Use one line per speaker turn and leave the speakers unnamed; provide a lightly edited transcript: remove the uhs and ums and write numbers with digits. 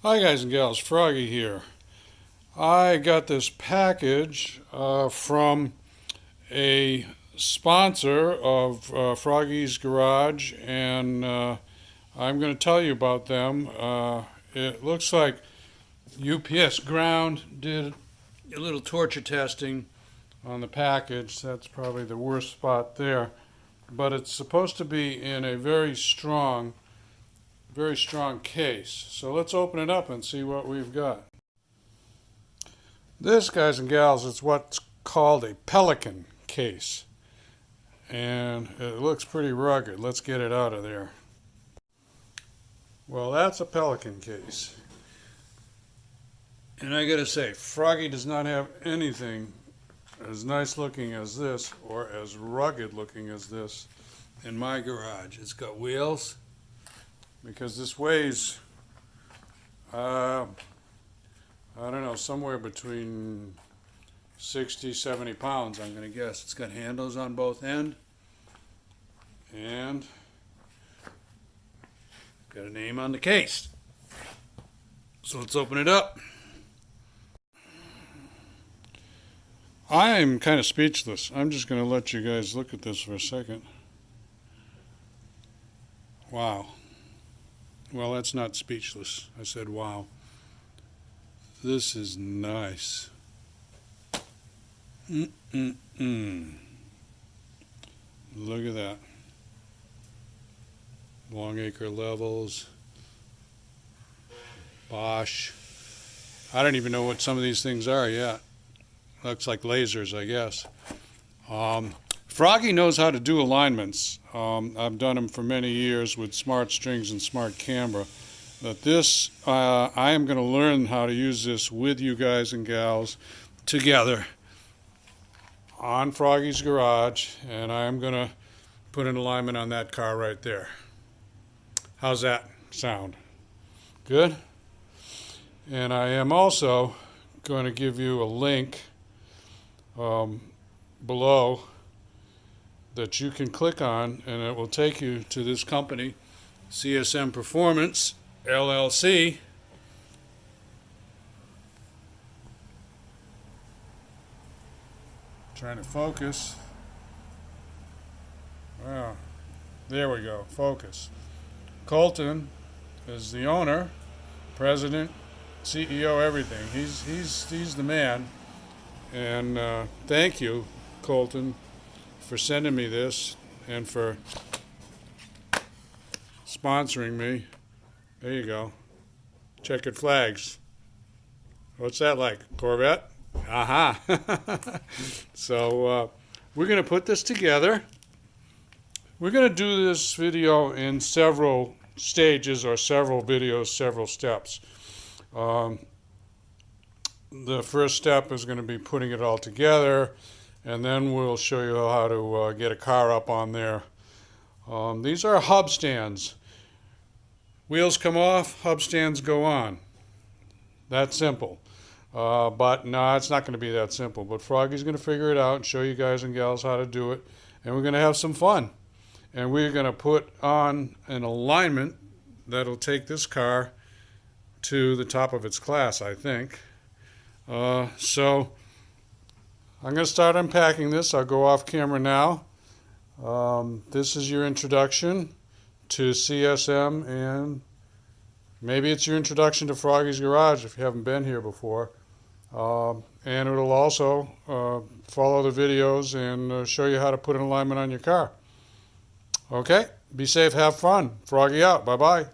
Hi guys and gals, Froggy here. I got this package from a sponsor of Froggy's Garage, and I'm going to tell you about them. It looks like UPS Ground did a little torture testing on the package. That's probably the worst spot there, but it's supposed to be in a very strong case. So let's open it up and see what we've got. This, guys and gals, is what's called a pelican case, and it looks pretty rugged. Let's get it out of there. Well, that's a pelican case, and I gotta say, Froggy does not have anything as nice looking as this or as rugged looking as this in my garage. It's got wheels, because this weighs, I don't know, somewhere between 60, 70 pounds, I'm going to guess. It's got handles on both ends, and got a name on the case. So let's open it up. I'm kind of speechless. I'm just going to let you guys look at this for a second. Wow. Well, that's not speechless. I said, wow. This is nice. Look at that. Longacre levels. Bosch. I don't even know what some of these things are yet. Looks like lasers, I guess. Froggy knows how to do alignments. I've done them for many years with smart strings and smart camera. But this, I am going to learn how to use this with you guys and gals together on Froggy's Garage, and I am going to put an alignment on that car right there. How's that sound? Good? And I am also going to give you a link below that you can click on, and it will take you to this company, CSM Performance, LLC. Trying to focus. Wow. There we go. Focus. Colton is the owner, president, CEO, everything. He's the man. And thank you, Colton, for sending me this and for sponsoring me. There you go. Checkered flags. What's that like? Corvette? Aha. So we're going to put this together. We're going to do this video in several stages, or several videos, several steps. The first step is going to be putting it all together, and then we'll show you how to get a car up on there. These are hub stands. Wheels come off, hub stands go on. That simple. But no, it's not going to be that simple. But Froggy's going to figure it out and show you guys and gals how to do it. And we're going to have some fun. And we're going to put on an alignment that'll take this car to the top of its class, I think. So I'm going to start unpacking this. I'll go off camera now. This is your introduction to CSM, and maybe it's your introduction to Froggy's Garage if you haven't been here before. And it'll also follow the videos and show you how to put an alignment on your car. Okay? Be safe, have fun. Froggy out. Bye-bye.